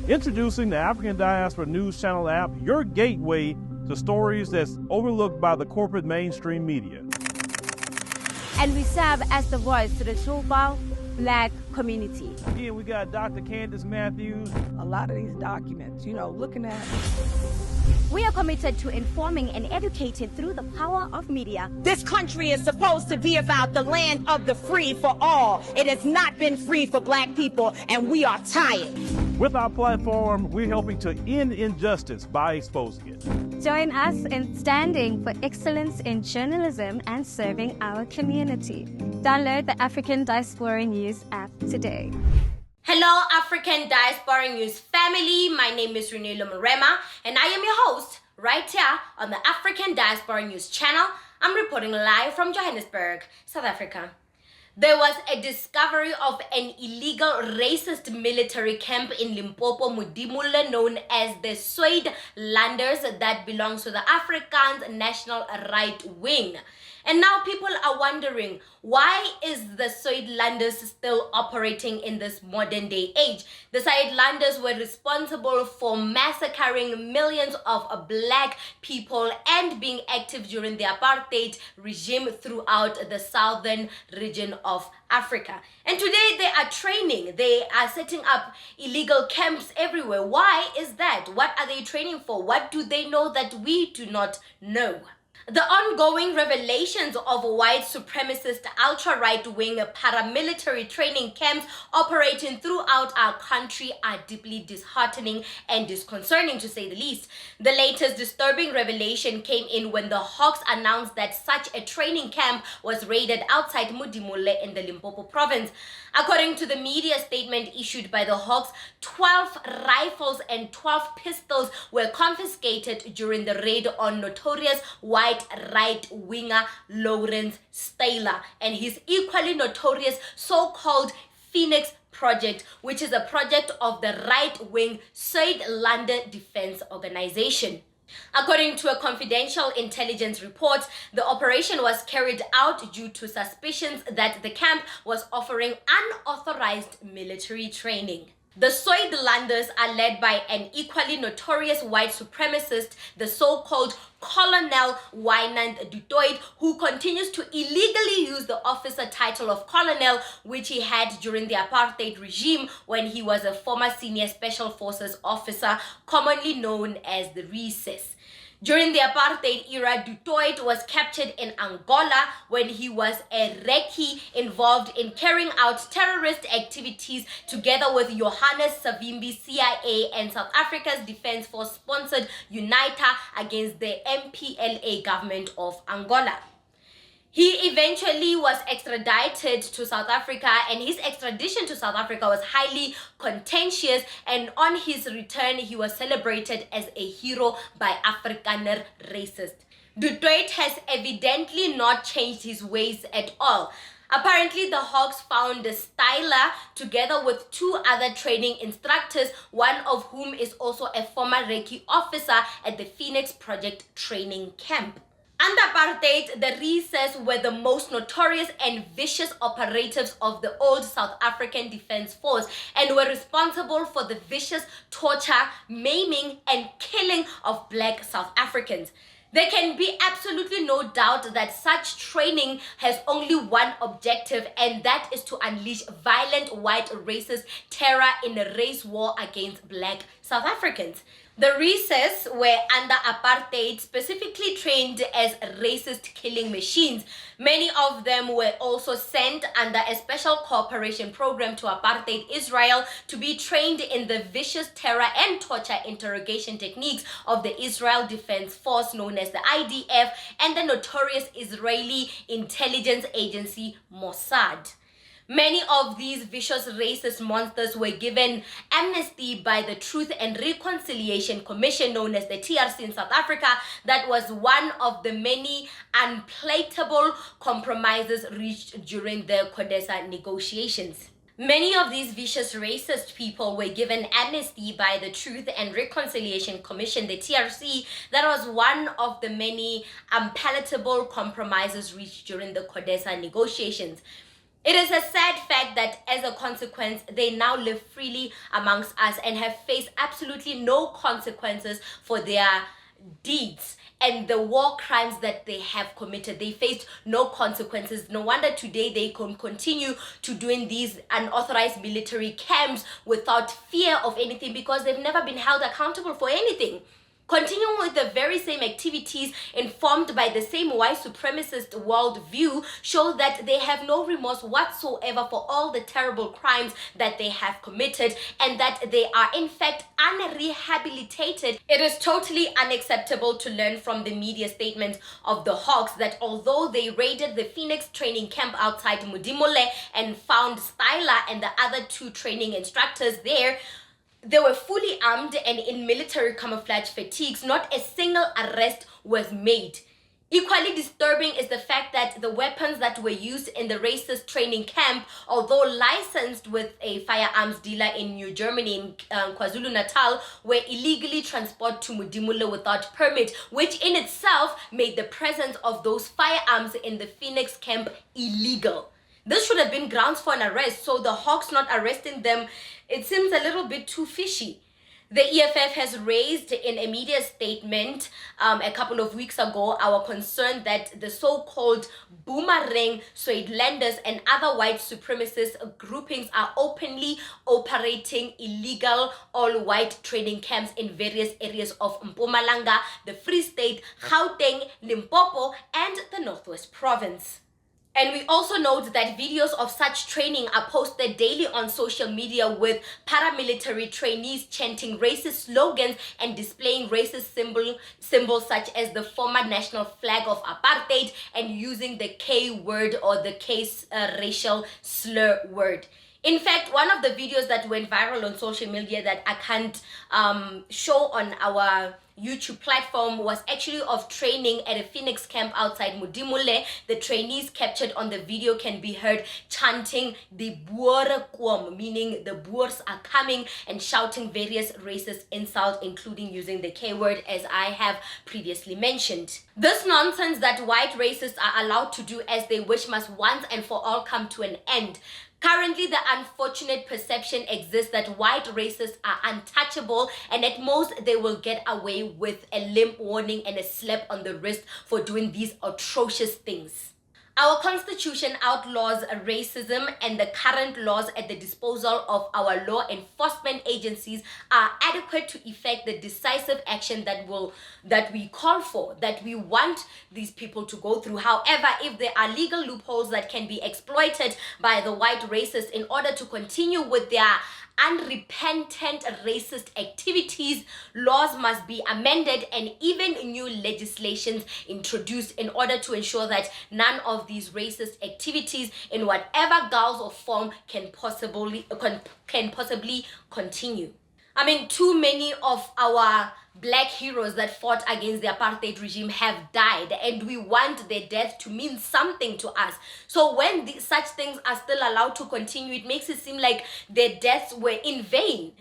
Introducing the African Diaspora News Channel app, your gateway to stories that's overlooked by the corporate mainstream media. And we serve as the voice to the so-called Black community. Here we got Dr. Candace Matthews. A lot of these documents, looking at. We are committed to informing and educating through the power of media. This country is supposed to be about the land of the free for all. It has not been free for Black people, and we are tired. With our platform, we're helping to end injustice by exposing it. Join us in standing for excellence in journalism and serving our community. Download the African Diaspora News app today. Hello, African Diaspora News family. My name is Reneilwe Morema, and I am your host right here on the African Diaspora News channel. I'm reporting live from Johannesburg, South Africa. There was a discovery of an illegal racist military camp in Limpopo, Modimolle, known as the SUIDELANDERS, that belongs to the Afrikaans National Right Wing. And now people are wondering, why is the SUIDELANDERS still operating in this modern day age? The SUIDELANDERS were responsible for massacring millions of Black people and being active during the Apartheid regime throughout the southern region of Africa. And today they are training. They are setting up illegal camps everywhere. Why is that? What are they training for? What do they know that we do not know? The ongoing revelations of white supremacist ultra-right-wing paramilitary training camps operating throughout our country are deeply disheartening and disconcerting, to say the least. The latest disturbing revelation came in when the Hawks announced that such a training camp was raided outside Modimolle in the Limpopo province. According to the media statement issued by the Hawks, 12 rifles and 12 pistols were confiscated during the raid on notorious white right-winger Lawrence Steyler and his equally notorious so-called Phoenix Project, which is a project of the right-wing SUIDELANDERS Defense Organization. According to a confidential intelligence report, the operation was carried out due to suspicions that the camp was offering unauthorized military training. The SUIDELANDERS are led by an equally notorious white supremacist, the so-called Colonel Wynand du Toit, who continues to illegally use the officer title of colonel, which he had during the Apartheid regime when he was a former senior special forces officer, commonly known as the Recess. During the Apartheid era, du Toit was captured in Angola when he was a recce involved in carrying out terrorist activities together with Johannes Savimbi, CIA, and South Africa's Defence Force sponsored UNITA against the MPLA government of Angola. He eventually was extradited to South Africa, and his extradition to South Africa was highly contentious, and on his return he was celebrated as a hero by Afrikaner racists. Du Toit has evidently not changed his ways at all. Apparently, the Hawks found Steyler together with 2 other training instructors, one of whom is also a former recce officer at the Phoenix Project training camp. Under Apartheid, the Recess were the most notorious and vicious operatives of the old South African Defence Force and were responsible for the vicious torture, maiming, and killing of Black South Africans. There can be absolutely no doubt that such training has only one objective, and that is to unleash violent white racist terror in a race war against Black South Africans. The Recess were under Apartheid specifically trained as racist killing machines. Many of them were also sent under a special cooperation program to Apartheid Israel to be trained in the vicious terror and torture interrogation techniques of the Israel Defense Force, known as the IDF, and the notorious Israeli intelligence agency Mossad. Many of these vicious racist monsters were given amnesty by the Truth and Reconciliation Commission, known as the TRC in South Africa. That was one of the many unpalatable compromises reached during the CODESA negotiations. Many of these vicious racist people were given amnesty by the Truth and Reconciliation Commission, the TRC. That was one of the many unpalatable compromises reached during the CODESA negotiations. It is a sad fact that as a consequence, they now live freely amongst us and have faced absolutely no consequences for their deeds and the war crimes that they have committed. They faced no consequences. No wonder today they can continue to doing these unauthorized military camps without fear of anything, because they've never been held accountable for anything. Continuing with the very same activities informed by the same white supremacist worldview show that they have no remorse whatsoever for all the terrible crimes that they have committed, and that they are in fact unrehabilitated. It is totally unacceptable to learn from the media statements of the Hawks that although they raided the Phoenix training camp outside Modimolle and found Styler and the other 2 training instructors there, they were fully armed and in military camouflage fatigues. Not a single arrest was made. Equally disturbing is the fact that the weapons that were used in the racist training camp, although licensed with a firearms dealer in New Germany, in KwaZulu-Natal, were illegally transported to Modimolle without permit, which in itself made the presence of those firearms in the Phoenix camp illegal. This should have been grounds for an arrest, so the Hawks not arresting them, it seems a little bit too fishy. The EFF has raised in a media statement a couple of weeks ago our concern that the so-called boomerang SUIDELANDERS and other white supremacist groupings are openly operating illegal all-white training camps in various areas of Mpumalanga, the Free State, Gauteng, Limpopo, and the Northwest Province. And we also note that videos of such training are posted daily on social media, with paramilitary trainees chanting racist slogans and displaying racist symbols such as the former national flag of Apartheid and using the K word or the K racial slur word. In fact, one of the videos that went viral on social media that I can't show on our YouTube platform was actually of training at a Phoenix camp outside Modimolle. The trainees captured on the video can be heard chanting the Boer kwam, meaning the Boers are coming, and shouting various racist insults, including using the K word, as I have previously mentioned. This nonsense that white racists are allowed to do as they wish must once and for all come to an end. Currently, the unfortunate perception exists that white racists are untouchable, and at most they will get away with a limp warning and a slap on the wrist for doing these atrocious things. Our constitution outlaws racism, and the current laws at the disposal of our law enforcement agencies are adequate to effect the decisive action that we call for, that we want these people to go through. However, if there are legal loopholes that can be exploited by the white racists in order to continue with their unrepentant racist activities, laws must be amended and even new legislations introduced in order to ensure that none of these racist activities, in whatever guise or form, can possibly continue. I mean, too many of our black heroes that fought against the apartheid regime have died, and we want their death to mean something to us. So when such things are still allowed to continue, it makes it seem like their deaths were in vain.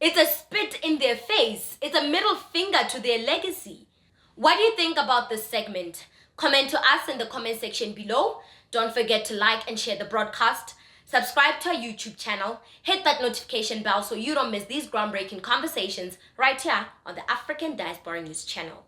It's a spit in their face. It's a middle finger to their legacy. What do you think about this segment? Comment to us in the comment section below. Don't forget to like and share the broadcast. Subscribe to our YouTube channel, hit that notification bell so you don't miss these groundbreaking conversations right here on the African Diaspora News channel.